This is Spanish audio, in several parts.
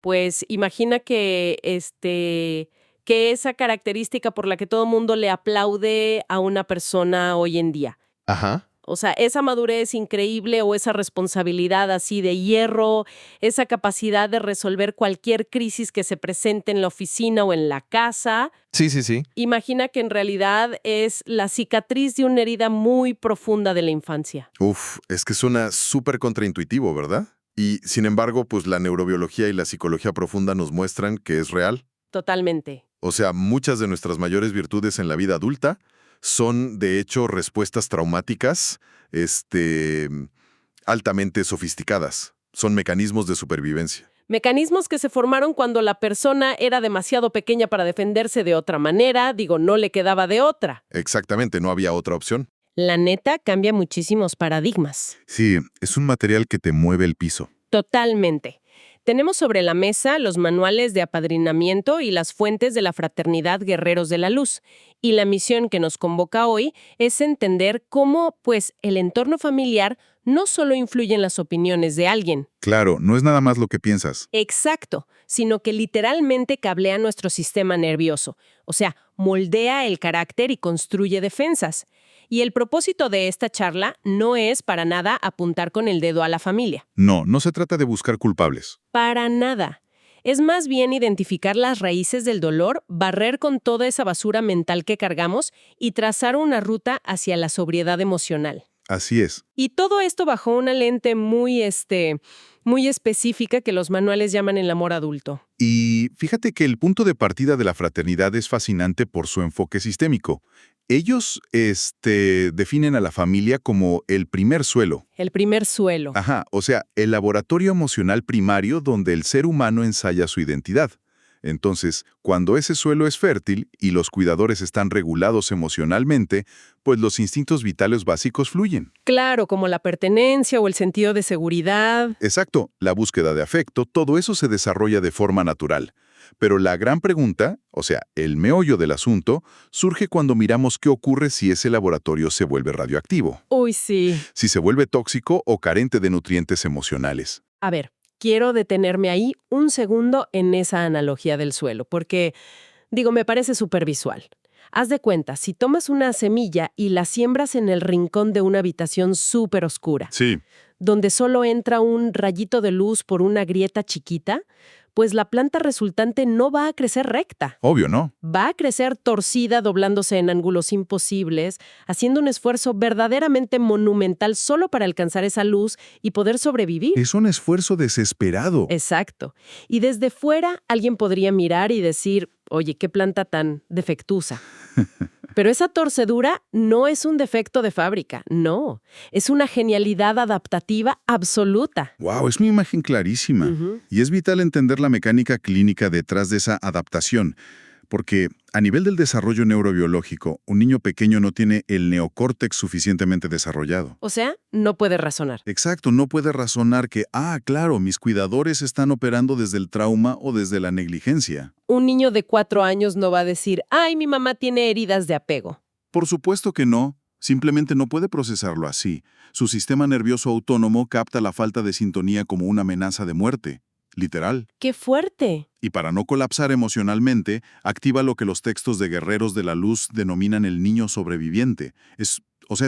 Pues imagina que esa característica por la que todo mundo le aplaude a una persona hoy en día. Ajá. O sea, esa madurez increíble o esa responsabilidad así de hierro, esa capacidad de resolver cualquier crisis que se presente en la oficina o en la casa. Sí, sí, sí. Imagina que en realidad es la cicatriz de una herida muy profunda de la infancia. Uf, es que suena súper contraintuitivo, ¿verdad? Y, sin embargo, pues la neurobiología y la psicología profunda nos muestran que es real. Totalmente. O sea, muchas de nuestras mayores virtudes en la vida adulta son, de hecho, respuestas traumáticas, altamente sofisticadas. Son mecanismos de supervivencia. Mecanismos que se formaron cuando la persona era demasiado pequeña para defenderse de otra manera, no le quedaba de otra. Exactamente, no había otra opción. La neta cambia muchísimos paradigmas. Sí, es un material que te mueve el piso. Totalmente. Tenemos sobre la mesa los manuales de apadrinamiento y las fuentes de la Fraternidad Guerreros de la Luz. Y la misión que nos convoca hoy es entender cómo, pues, el entorno familiar no solo influye en las opiniones de alguien. Claro, no es nada más lo que piensas. Exacto, sino que literalmente cablea nuestro sistema nervioso. O sea, moldea el carácter y construye defensas. Y el propósito de esta charla no es para nada apuntar con el dedo a la familia. No, no se trata de buscar culpables. Para nada. Es más bien identificar las raíces del dolor, barrer con toda esa basura mental que cargamos y trazar una ruta hacia la sobriedad emocional. Así es. Y todo esto bajo una lente muy específica que los manuales llaman el amor adulto. Y fíjate que el punto de partida de la fraternidad es fascinante por su enfoque sistémico. Ellos, definen a la familia como el primer suelo. El primer suelo. Ajá, o sea, el laboratorio emocional primario donde el ser humano ensaya su identidad. Entonces, cuando ese suelo es fértil y los cuidadores están regulados emocionalmente, pues los instintos vitales básicos fluyen. Claro, como la pertenencia o el sentido de seguridad. Exacto, la búsqueda de afecto, todo eso se desarrolla de forma natural. Pero la gran pregunta, o sea, el meollo del asunto, surge cuando miramos qué ocurre si ese laboratorio se vuelve radioactivo, Uy, sí. si se vuelve tóxico o carente de nutrientes emocionales. A ver, quiero detenerme ahí un segundo en esa analogía del suelo, porque, me parece súper visual. Haz de cuenta, si tomas una semilla y la siembras en el rincón de una habitación súper oscura, Sí, donde solo entra un rayito de luz por una grieta chiquita, pues la planta resultante no va a crecer recta. obvio, ¿no? Va a crecer torcida, doblándose en ángulos imposibles, haciendo un esfuerzo verdaderamente monumental solo para alcanzar esa luz y poder sobrevivir. Es un esfuerzo desesperado. Exacto. Y desde fuera alguien podría mirar y decir, oye, qué planta tan defectuosa. Pero esa torcedura no es un defecto de fábrica, no. Es una genialidad adaptativa absoluta. Wow, es mi imagen clarísima. Ujú. Y es vital entender la mecánica clínica detrás de esa adaptación, porque a nivel del desarrollo neurobiológico, un niño pequeño no tiene el neocórtex suficientemente desarrollado. O sea, no puede razonar. Exacto, no puede razonar que, claro, mis cuidadores están operando desde el trauma o desde la negligencia. Un niño de 4 años no va a decir, ay, mi mamá tiene heridas de apego. Por supuesto que no, simplemente no puede procesarlo así. Su sistema nervioso autónomo capta la falta de sintonía como una amenaza de muerte, literal. ¡Qué fuerte! Y para no colapsar emocionalmente, activa lo que los textos de Guerreros de la Luz denominan el niño sobreviviente. Es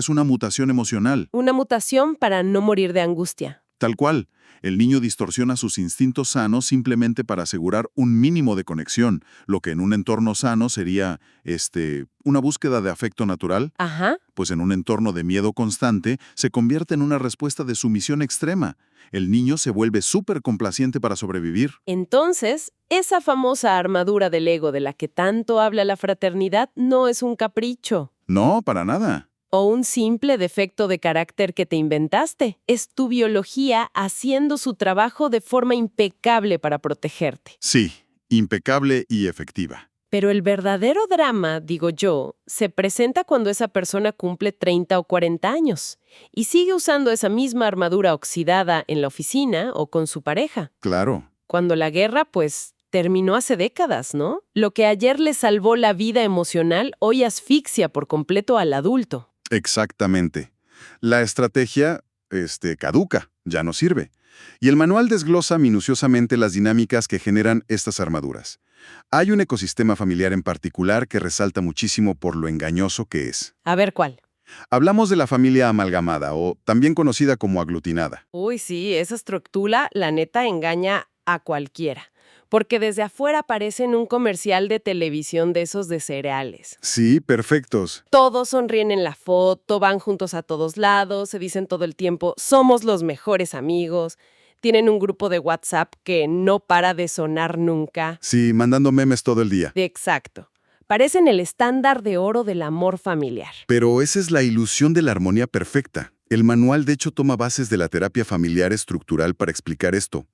una mutación emocional. Una mutación para no morir de angustia. Tal cual, el niño distorsiona sus instintos sanos simplemente para asegurar un mínimo de conexión, lo que en un entorno sano sería, una búsqueda de afecto natural, Ajá. pues en un entorno de miedo constante se convierte en una respuesta de sumisión extrema. El niño se vuelve súper complaciente para sobrevivir. Entonces, esa famosa armadura del ego de la que tanto habla la fraternidad no es un capricho. No, para nada. O un simple defecto de carácter que te inventaste. Es tu biología haciendo su trabajo de forma impecable para protegerte. Sí, impecable y efectiva. Pero el verdadero drama, digo yo, se presenta cuando esa persona cumple 30 o 40 años y sigue usando esa misma armadura oxidada en la oficina o con su pareja. Claro. Cuando la guerra, pues, terminó hace décadas, ¿no? Lo que ayer le salvó la vida emocional, hoy asfixia por completo al adulto. Exactamente. La estrategia, caduca, ya no sirve. Y el manual desglosa minuciosamente las dinámicas que generan estas armaduras. Hay un ecosistema familiar en particular que resalta muchísimo por lo engañoso que es. A ver cuál. Hablamos de la familia amalgamada, o también conocida como aglutinada. Uy, sí, esa estructura, la neta, engaña a cualquiera. Porque desde afuera parece en un comercial de televisión de esos de cereales. Sí, perfectos. Todos sonríen en la foto, van juntos a todos lados, se dicen todo el tiempo, somos los mejores amigos. Tienen un grupo de WhatsApp que no para de sonar nunca. Sí, mandando memes todo el día. Exacto. Parecen el estándar de oro del amor familiar. Pero esa es la ilusión de la armonía perfecta. El manual, de hecho, toma bases de la terapia familiar estructural para explicar esto.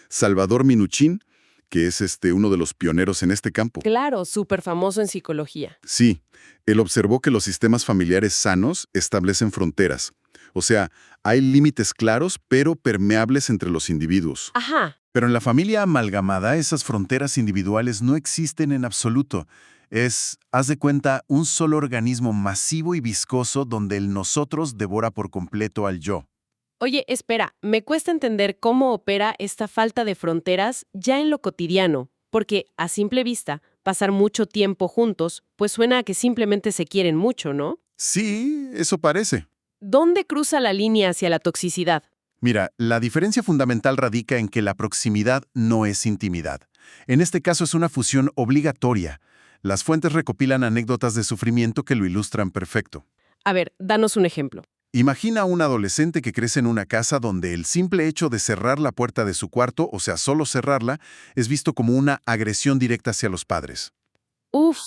Salvador Minuchin, que es uno de los pioneros en este campo. Claro, súper famoso en psicología. Sí, él observó que los sistemas familiares sanos establecen fronteras. O sea, hay límites claros, pero permeables entre los individuos. Ajá. Pero en la familia amalgamada, esas fronteras individuales no existen en absoluto. Haz de cuenta, un solo organismo masivo y viscoso donde el nosotros devora por completo al yo. Oye, espera, me cuesta entender cómo opera esta falta de fronteras ya en lo cotidiano, porque a simple vista, pasar mucho tiempo juntos, pues suena a que simplemente se quieren mucho, ¿no? Sí, eso parece. ¿Dónde cruza la línea hacia la toxicidad? Mira, la diferencia fundamental radica en que la proximidad no es intimidad. En este caso es una fusión obligatoria. Las fuentes recopilan anécdotas de sufrimiento que lo ilustran perfecto. A ver, danos un ejemplo. Imagina a un adolescente que crece en una casa donde el simple hecho de cerrar la puerta de su cuarto, o sea, solo cerrarla, es visto como una agresión directa hacia los padres. Uf,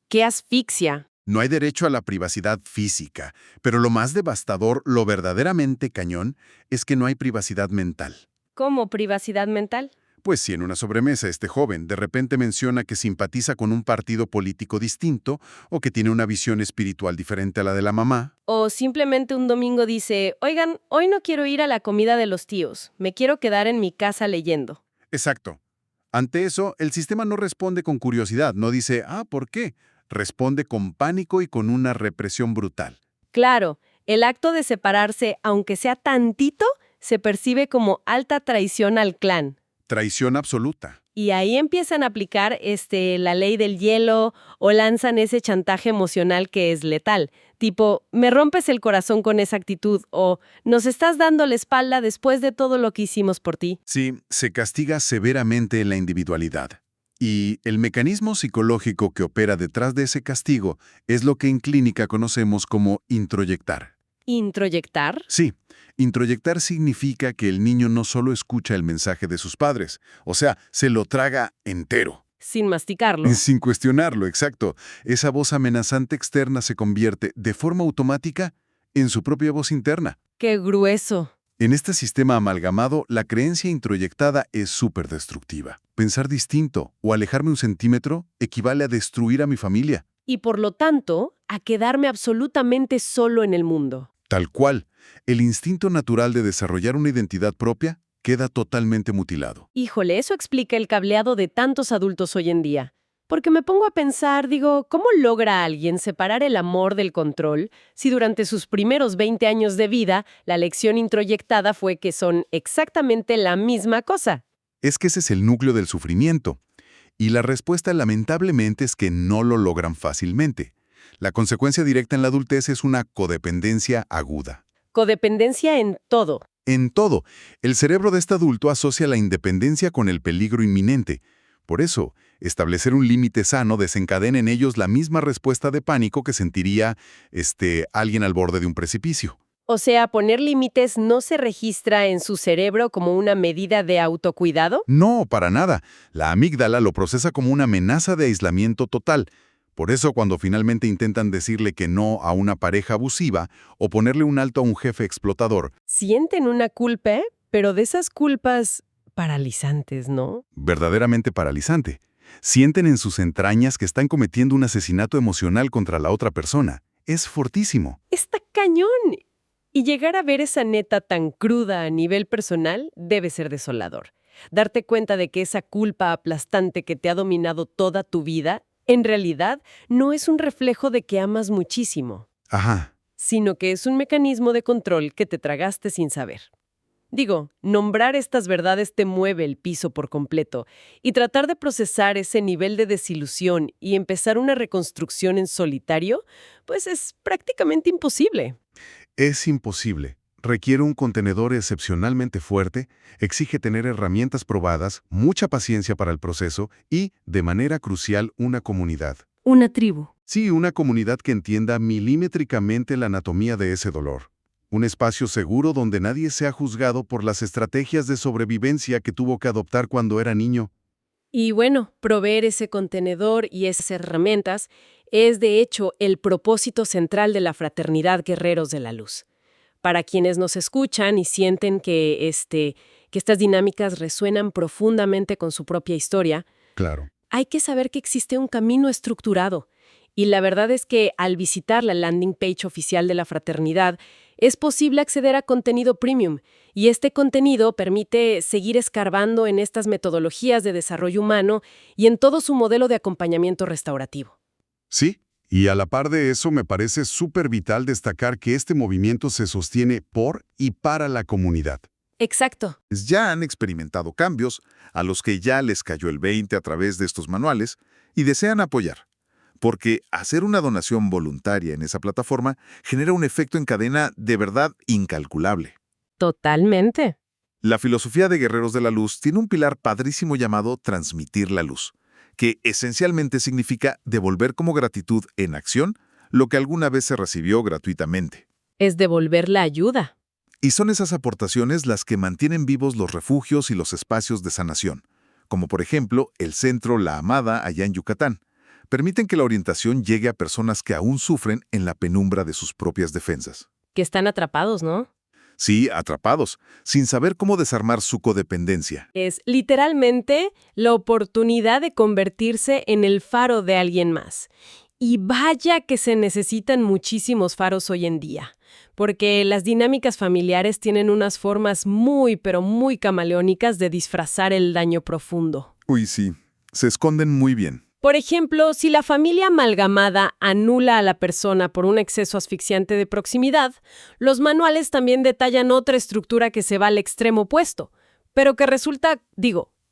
qué asfixia. No hay derecho a la privacidad física, pero lo más devastador, lo verdaderamente cañón, es que no hay privacidad mental. ¿Cómo privacidad mental? Pues si en una sobremesa este joven de repente menciona que simpatiza con un partido político distinto o que tiene una visión espiritual diferente a la de la mamá. O simplemente un domingo dice, oigan, hoy no quiero ir a la comida de los tíos, me quiero quedar en mi casa leyendo. Exacto. Ante eso, el sistema no responde con curiosidad, no dice, ¿por qué? Responde con pánico y con una represión brutal. Claro, el acto de separarse, aunque sea tantito, se percibe como alta traición al clan. Traición absoluta. Y ahí empiezan a aplicar la ley del hielo o lanzan ese chantaje emocional que es letal. Tipo, me rompes el corazón con esa actitud o nos estás dando la espalda después de todo lo que hicimos por ti. Sí, se castiga severamente en la individualidad. Y el mecanismo psicológico que opera detrás de ese castigo es lo que en clínica conocemos como introyectar. ¿Introyectar? Sí, introyectar significa que el niño no solo escucha el mensaje de sus padres, o sea, se lo traga entero. Sin masticarlo. Sin cuestionarlo, exacto. Esa voz amenazante externa se convierte, de forma automática, en su propia voz interna. ¡Qué grueso! En este sistema amalgamado, la creencia introyectada es súper destructiva. Pensar distinto o alejarme un centímetro equivale a destruir a mi familia. Y por lo tanto, a quedarme absolutamente solo en el mundo. Tal cual, el instinto natural de desarrollar una identidad propia queda totalmente mutilado. Híjole, eso explica el cableado de tantos adultos hoy en día. Porque me pongo a pensar, digo, ¿cómo logra alguien separar el amor del control si durante sus primeros 20 años de vida la lección introyectada fue que son exactamente la misma cosa? Es que ese es el núcleo del sufrimiento. Y la respuesta lamentablemente es que no lo logran fácilmente. La consecuencia directa en la adultez es una codependencia aguda. Codependencia en todo. En todo, el cerebro de este adulto asocia la independencia con el peligro inminente. Por eso, establecer un límite sano desencadena en ellos la misma respuesta de pánico que sentiría alguien al borde de un precipicio. O sea, poner límites no se registra en su cerebro como una medida de autocuidado. No, para nada. La amígdala lo procesa como una amenaza de aislamiento total. Por eso, cuando finalmente intentan decirle que no a una pareja abusiva o ponerle un alto a un jefe explotador, Sienten una culpa, pero de esas culpas paralizantes, ¿no? verdaderamente paralizante. Sienten en sus entrañas que están cometiendo un asesinato emocional contra la otra persona. Es fortísimo. Está cañón. Y llegar a ver esa neta tan cruda a nivel personal debe ser desolador. Darte cuenta de que esa culpa aplastante que te ha dominado toda tu vida, en realidad no es un reflejo de que amas muchísimo, Ajá. sino que es un mecanismo de control que te tragaste sin saber. Digo, nombrar estas verdades te mueve el piso por completo, y tratar de procesar ese nivel de desilusión y empezar una reconstrucción en solitario, pues es prácticamente imposible. Es imposible. Requiere un contenedor excepcionalmente fuerte, exige tener herramientas probadas, mucha paciencia para el proceso y, de manera crucial, una comunidad. Una tribu. Sí, una comunidad que entienda milimétricamente la anatomía de ese dolor. Un espacio seguro donde nadie sea juzgado por las estrategias de sobrevivencia que tuvo que adoptar cuando era niño. Y bueno, proveer ese contenedor y esas herramientas es de hecho el propósito central de la Fraternidad Guerreros de la Luz. Para quienes nos escuchan y sienten que estas dinámicas resuenan profundamente con su propia historia, Claro. hay que saber que existe un camino estructurado. Y la verdad es que al visitar la landing page oficial de la Fraternidad, es posible acceder a contenido premium, y este contenido permite seguir escarbando en estas metodologías de desarrollo humano y en todo su modelo de acompañamiento restaurativo. Sí, y a la par de eso me parece súper vital destacar que este movimiento se sostiene por y para la comunidad. Exacto. Ya han experimentado cambios a los que ya les cayó el 20 a través de estos manuales y desean apoyar. Porque hacer una donación voluntaria en esa plataforma genera un efecto en cadena de verdad incalculable. Totalmente. La filosofía de Guerreros de la Luz tiene un pilar padrísimo llamado transmitir la luz, que esencialmente significa devolver como gratitud en acción lo que alguna vez se recibió gratuitamente. Es devolver la ayuda. Y son esas aportaciones las que mantienen vivos los refugios y los espacios de sanación, como por ejemplo el Centro La Amada allá en Yucatán. Permiten que la orientación llegue a personas que aún sufren en la penumbra de sus propias defensas. Que están atrapados, ¿no? Sí, atrapados, sin saber cómo desarmar su codependencia. Es literalmente la oportunidad de convertirse en el faro de alguien más. Y vaya que se necesitan muchísimos faros hoy en día, porque las dinámicas familiares tienen unas formas muy, pero muy camaleónicas de disfrazar el daño profundo. Uy, sí, se esconden muy bien. Por ejemplo, si la familia amalgamada anula a la persona por un exceso asfixiante de proximidad, los manuales también detallan otra estructura que se va al extremo opuesto, pero que resulta,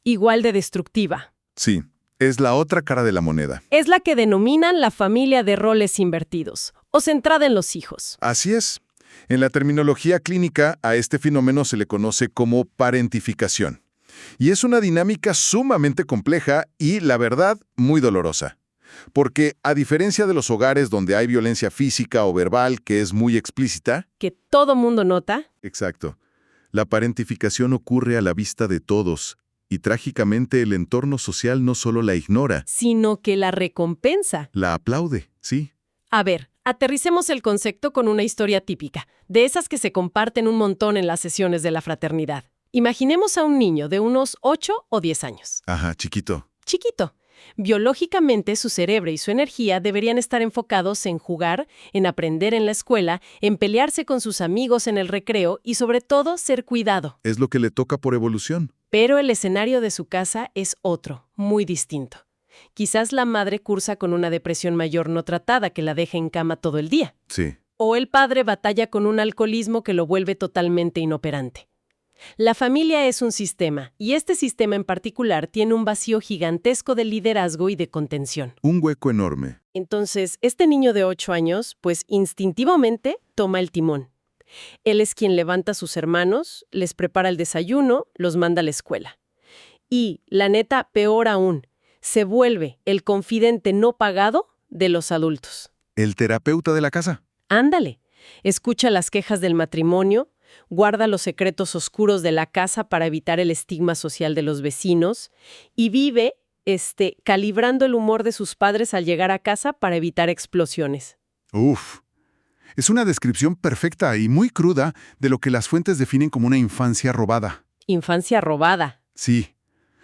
igual de destructiva. Sí, es la otra cara de la moneda. Es la que denominan la familia de roles invertidos, o centrada en los hijos. Así es. En la terminología clínica, a este fenómeno se le conoce como parentificación. Y es una dinámica sumamente compleja y, la verdad, muy dolorosa. Porque, a diferencia de los hogares donde hay violencia física o verbal que es muy explícita... Que todo mundo nota. Exacto. La parentificación ocurre a la vista de todos. Y trágicamente el entorno social no solo la ignora, Sino que la recompensa. la aplaude, sí. A ver, aterricemos el concepto con una historia típica, de esas que se comparten un montón en las sesiones de la fraternidad. Imaginemos a un niño de unos 8 o 10 años. Ajá, chiquito. Chiquito. Biológicamente, su cerebro y su energía deberían estar enfocados en jugar, en aprender en la escuela, en pelearse con sus amigos en el recreo y, sobre todo, ser cuidado. Es lo que le toca por evolución. Pero el escenario de su casa es otro, muy distinto. Quizás la madre cursa con una depresión mayor no tratada que la deja en cama todo el día. Sí. O el padre batalla con un alcoholismo que lo vuelve totalmente inoperante. La familia es un sistema, y este sistema en particular tiene un vacío gigantesco de liderazgo y de contención. Un hueco enorme. Entonces, este niño de 8 años, pues instintivamente toma el timón. Él es quien levanta a sus hermanos, les prepara el desayuno, los manda a la escuela. Y, la neta, peor aún, se vuelve el confidente no pagado de los adultos. El terapeuta de la casa. Ándale, escucha las quejas del matrimonio, guarda los secretos oscuros de la casa para evitar el estigma social de los vecinos y vive, calibrando el humor de sus padres al llegar a casa para evitar explosiones. Uf. Es una descripción perfecta y muy cruda de lo que las fuentes definen como una infancia robada. Infancia robada. Sí,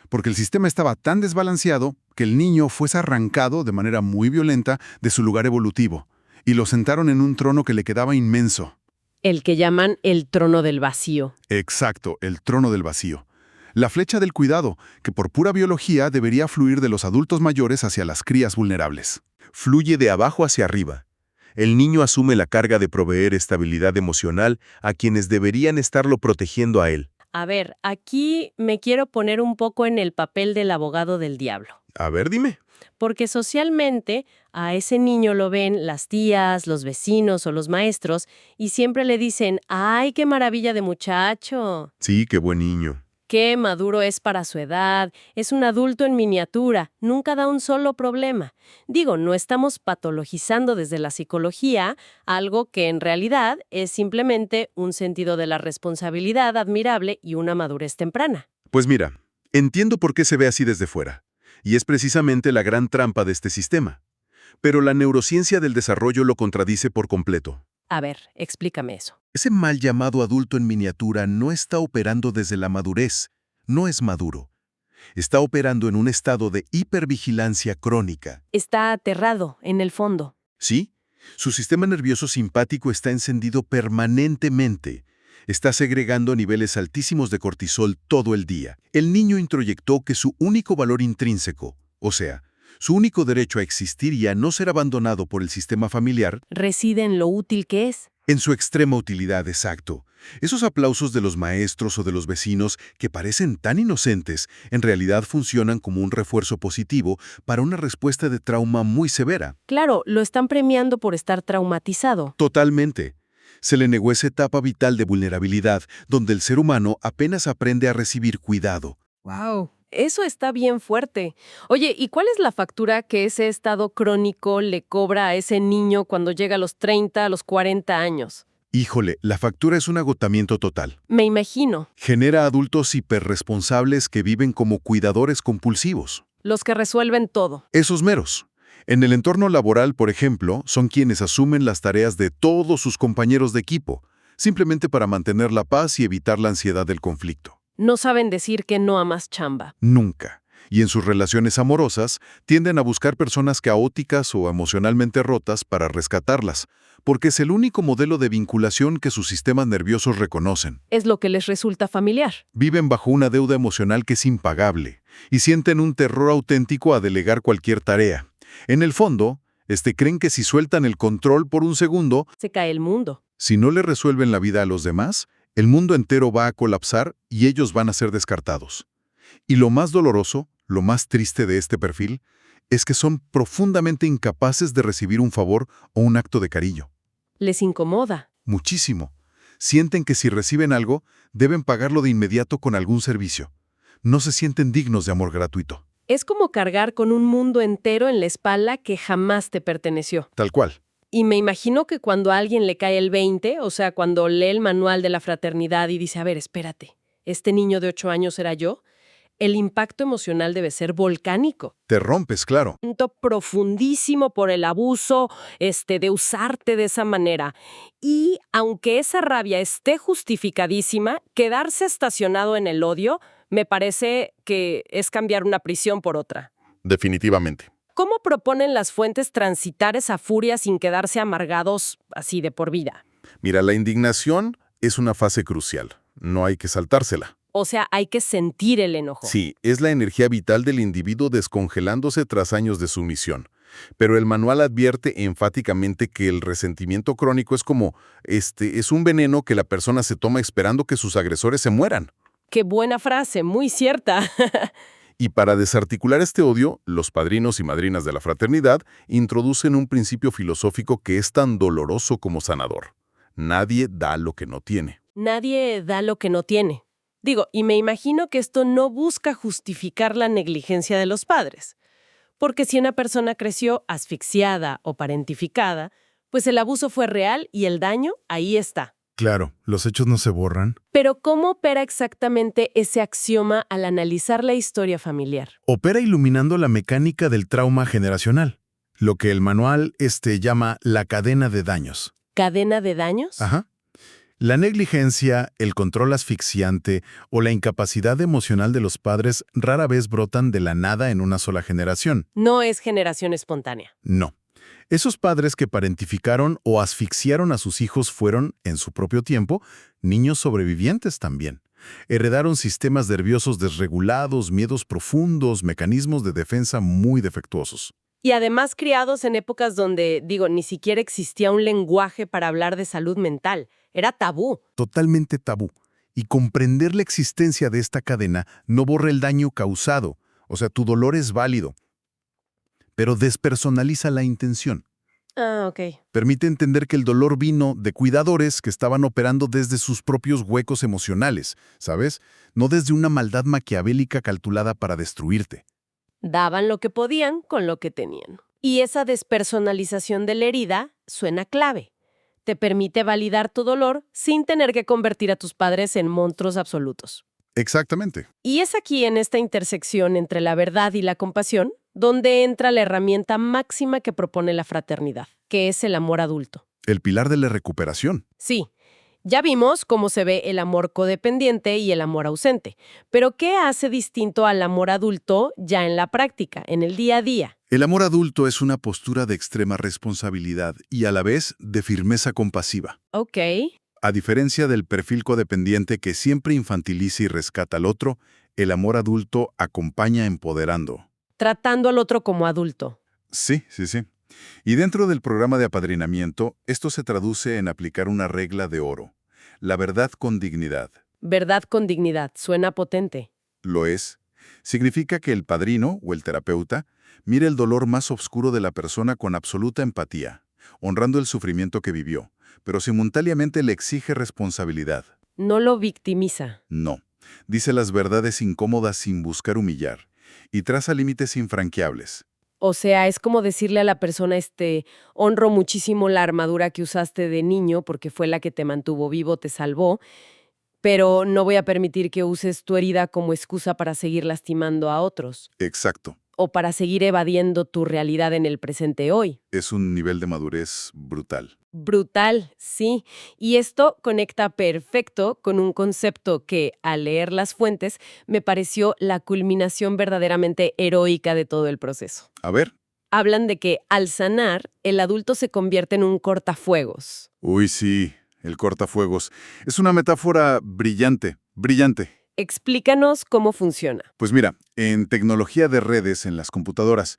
porque el sistema estaba tan desbalanceado que el niño fuese arrancado de manera muy violenta de su lugar evolutivo y lo sentaron en un trono que le quedaba inmenso. El que llaman el trono del vacío. Exacto, el trono del vacío. La flecha del cuidado, que por pura biología debería fluir de los adultos mayores hacia las crías vulnerables. Fluye de abajo hacia arriba. El niño asume la carga de proveer estabilidad emocional a quienes deberían estarlo protegiendo a él. A ver, aquí me quiero poner un poco en el papel del abogado del diablo. A ver, dime. Porque socialmente a ese niño lo ven las tías, los vecinos o los maestros y siempre le dicen, ¡ay, qué maravilla de muchacho! Sí, qué buen niño. Qué maduro es para su edad, es un adulto en miniatura, nunca da un solo problema. Digo, no estamos patologizando desde la psicología algo que en realidad es simplemente un sentido de la responsabilidad admirable y una madurez temprana. Pues mira, entiendo por qué se ve así desde fuera. Y es precisamente la gran trampa de este sistema. Pero la neurociencia del desarrollo lo contradice por completo. A ver, explícame eso. Ese mal llamado adulto en miniatura no está operando desde la madurez, no es maduro. Está operando en un estado de hipervigilancia crónica. Está aterrado, en el fondo. ¿Sí? Su sistema nervioso simpático está encendido permanentemente. Está segregando niveles altísimos de cortisol todo el día. El niño introyectó que su único valor intrínseco, o sea, su único derecho a existir y a no ser abandonado por el sistema familiar, Reside en lo útil que es. en su extrema utilidad, exacto. Esos aplausos de los maestros o de los vecinos que parecen tan inocentes, en realidad funcionan como un refuerzo positivo para una respuesta de trauma muy severa. Claro, lo están premiando por estar traumatizado. Totalmente. Se le negó esa etapa vital de vulnerabilidad, donde el ser humano apenas aprende a recibir cuidado. ¡Wow! Eso está bien fuerte. Oye, ¿y cuál es la factura que ese estado crónico le cobra a ese niño cuando llega a los 30, a los 40 años? Híjole, la factura es un agotamiento total. Me imagino. Genera adultos hiperresponsables que viven como cuidadores compulsivos. Los que resuelven todo. Esos meros. En el entorno laboral, por ejemplo, son quienes asumen las tareas de todos sus compañeros de equipo, simplemente para mantener la paz y evitar la ansiedad del conflicto. No saben decir que no a más chamba. Nunca. Y en sus relaciones amorosas, tienden a buscar personas caóticas o emocionalmente rotas para rescatarlas, porque es el único modelo de vinculación que sus sistemas nerviosos reconocen. Es lo que les resulta familiar. Viven bajo una deuda emocional que es impagable, y sienten un terror auténtico a delegar cualquier tarea. En el fondo, creen que si sueltan el control por un segundo, Se cae el mundo. si no le resuelven la vida a los demás, el mundo entero va a colapsar y ellos van a ser descartados. Y lo más doloroso, lo más triste de este perfil, es que son profundamente incapaces de recibir un favor o un acto de cariño. Les incomoda. Muchísimo. Sienten que si reciben algo, deben pagarlo de inmediato con algún servicio. No se sienten dignos de amor gratuito. Es como cargar con un mundo entero en la espalda que jamás te perteneció. Tal cual. Y me imagino que cuando a alguien le cae el 20, o sea, cuando lee el manual de la fraternidad y dice, a ver, espérate, ¿este niño de 8 años era yo? El impacto emocional debe ser volcánico. Te rompes, claro. Punto profundísimo por el abuso, de usarte de esa manera. Y aunque esa rabia esté justificadísima, quedarse estacionado en el odio me parece que es cambiar una prisión por otra. Definitivamente. ¿Cómo proponen las fuentes transitar esa furia sin quedarse amargados así de por vida? Mira, la indignación es una fase crucial. No hay que saltársela. O sea, hay que sentir el enojo. Sí, es la energía vital del individuo descongelándose tras años de sumisión. Pero el manual advierte enfáticamente que el resentimiento crónico es como, es un veneno que la persona se toma esperando que sus agresores se mueran. Qué buena frase, muy cierta. Y para desarticular este odio, los padrinos y madrinas de la fraternidad introducen un principio filosófico que es tan doloroso como sanador. Nadie da lo que no tiene. Nadie da lo que no tiene. Digo, y me imagino que esto no busca justificar la negligencia de los padres. Porque si una persona creció asfixiada o parentificada, pues el abuso fue real y el daño ahí está. Claro, los hechos no se borran. Pero ¿cómo opera exactamente ese axioma al analizar la historia familiar? Opera iluminando la mecánica del trauma generacional, lo que el manual llama la cadena de daños. ¿Cadena de daños? Ajá. La negligencia, el control asfixiante o la incapacidad emocional de los padres rara vez brotan de la nada en una sola generación. No es generación espontánea. No. Esos padres que parentificaron o asfixiaron a sus hijos fueron, en su propio tiempo, niños sobrevivientes también. Heredaron sistemas nerviosos desregulados, miedos profundos, mecanismos de defensa muy defectuosos. Y además criados en épocas donde, ni siquiera existía un lenguaje para hablar de salud mental. Era tabú. Totalmente tabú. Y comprender la existencia de esta cadena no borra el daño causado. O sea, tu dolor es válido, pero despersonaliza la intención. Ah, ok. Permite entender que el dolor vino de cuidadores que estaban operando desde sus propios huecos emocionales, ¿sabes? No desde una maldad maquiavélica calculada para destruirte. Daban lo que podían con lo que tenían. Y esa despersonalización de la herida suena clave. Te permite validar tu dolor sin tener que convertir a tus padres en monstruos absolutos. Exactamente. Y es aquí, en esta intersección entre la verdad y la compasión, donde entra la herramienta máxima que propone la fraternidad, que es el amor adulto. El pilar de la recuperación. Sí, ya vimos cómo se ve el amor codependiente y el amor ausente, pero ¿qué hace distinto al amor adulto ya en la práctica, en el día a día? El amor adulto es una postura de extrema responsabilidad y a la vez de firmeza compasiva. Ok. A diferencia del perfil codependiente que siempre infantiliza y rescata al otro, el amor adulto acompaña empoderando. Tratando al otro como adulto. Sí. Y dentro del programa de apadrinamiento, esto se traduce en aplicar una regla de oro. La verdad con dignidad. Verdad con dignidad. Suena potente. Lo es. Significa que el padrino o el terapeuta mira el dolor más oscuro de la persona con absoluta empatía, honrando el sufrimiento que vivió, pero simultáneamente le exige responsabilidad. No lo victimiza. No. Dice las verdades incómodas sin buscar humillar y traza límites infranqueables. O sea, es como decirle a la persona, honro muchísimo la armadura que usaste de niño porque fue la que te mantuvo vivo, te salvó, pero no voy a permitir que uses tu herida como excusa para seguir lastimando a otros Exacto. o para seguir evadiendo tu realidad en el presente hoy. Es un nivel de madurez brutal. Brutal, sí. Y esto conecta perfecto con un concepto que, al leer las fuentes, me pareció la culminación verdaderamente heroica de todo el proceso. A ver. Hablan de que, al sanar, el adulto se convierte en un cortafuegos. Uy, sí, el cortafuegos. Es una metáfora brillante. Explícanos cómo funciona. Pues mira, en tecnología de redes en las computadoras,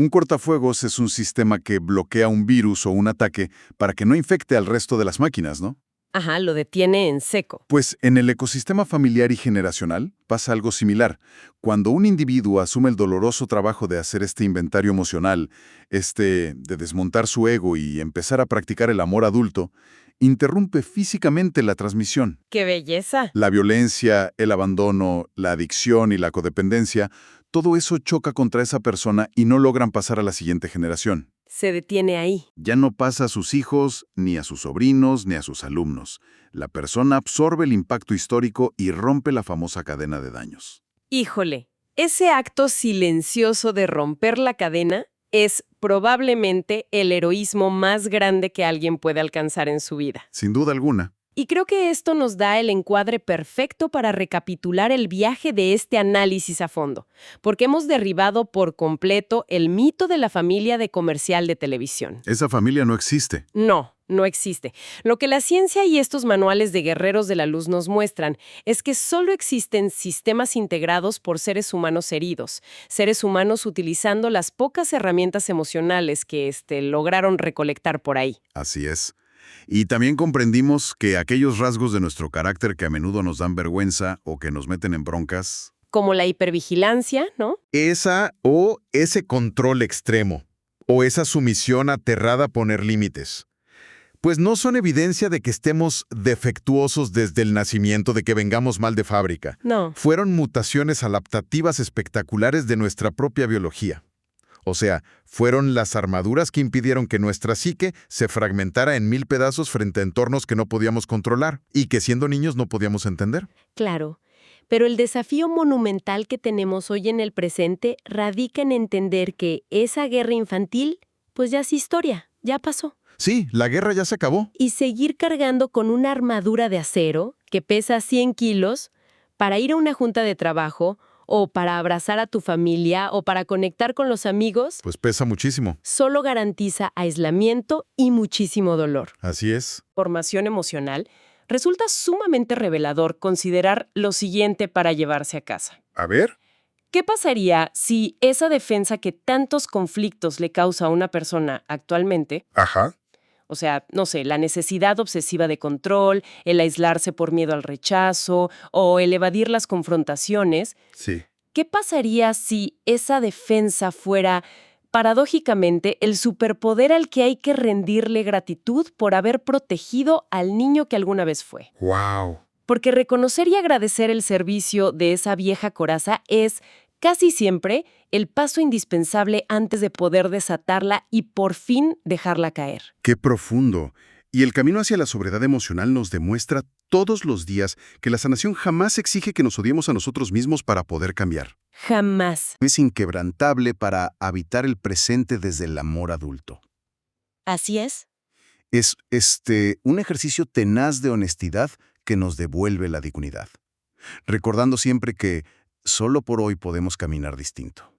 un cortafuegos es un sistema que bloquea un virus o un ataque para que no infecte al resto de las máquinas, ¿no? Ajá, lo detiene en seco. Pues en el ecosistema familiar y generacional pasa algo similar. Cuando un individuo asume el doloroso trabajo de hacer este inventario emocional, de desmontar su ego y empezar a practicar el amor adulto, interrumpe físicamente la transmisión. ¡Qué belleza! La violencia, el abandono, la adicción y la codependencia, todo eso choca contra esa persona y no logran pasar a la siguiente generación. Se detiene ahí. Ya no pasa a sus hijos, ni a sus sobrinos, ni a sus alumnos. La persona absorbe el impacto histórico y rompe la famosa cadena de daños. Híjole, ese acto silencioso de romper la cadena es probablemente el heroísmo más grande que alguien puede alcanzar en su vida. Sin duda alguna. Y creo que esto nos da el encuadre perfecto para recapitular el viaje de este análisis a fondo, porque hemos derribado por completo el mito de la familia de comercial de televisión. Esa familia no existe. No existe. Lo que la ciencia y estos manuales de guerreros de la luz nos muestran es que solo existen sistemas integrados por seres humanos heridos, seres humanos utilizando las pocas herramientas emocionales que lograron recolectar por ahí. Así es. Y también comprendimos que aquellos rasgos de nuestro carácter que a menudo nos dan vergüenza o que nos meten en broncas... Como la hipervigilancia, ¿no? Esa o ese control extremo, o esa sumisión aterrada a poner límites. Pues no son evidencia de que estemos defectuosos desde el nacimiento, de que vengamos mal de fábrica. No. Fueron mutaciones adaptativas espectaculares de nuestra propia biología. O sea, fueron las armaduras que impidieron que nuestra psique se fragmentara en 1000 pedazos frente a entornos que no podíamos controlar y que siendo niños no podíamos entender. Claro, pero el desafío monumental que tenemos hoy en el presente radica en entender que esa guerra infantil, pues ya es historia, ya pasó. Sí, la guerra ya se acabó. Y seguir cargando con una armadura de acero que pesa 100 kilos para ir a una junta de trabajo o para abrazar a tu familia o para conectar con los amigos, Pues pesa muchísimo. solo garantiza aislamiento y muchísimo dolor. Así es. Formación emocional, resulta sumamente revelador considerar lo siguiente para llevarse a casa. A ver. ¿Qué pasaría si esa defensa que tantos conflictos le causa a una persona actualmente, Ajá. o sea, no sé, la necesidad obsesiva de control, el aislarse por miedo al rechazo o el evadir las confrontaciones, Sí. ¿qué pasaría si esa defensa fuera, paradójicamente, el superpoder al que hay que rendirle gratitud por haber protegido al niño que alguna vez fue? Wow. Porque reconocer y agradecer el servicio de esa vieja coraza es, casi siempre, el paso indispensable antes de poder desatarla y por fin dejarla caer. Qué profundo. Y el camino hacia la sobriedad emocional nos demuestra todos los días que la sanación jamás exige que nos odiemos a nosotros mismos para poder cambiar. Jamás. Es inquebrantable para habitar el presente desde el amor adulto. Así es. Es un ejercicio tenaz de honestidad que nos devuelve la dignidad, recordando siempre que solo por hoy podemos caminar distinto.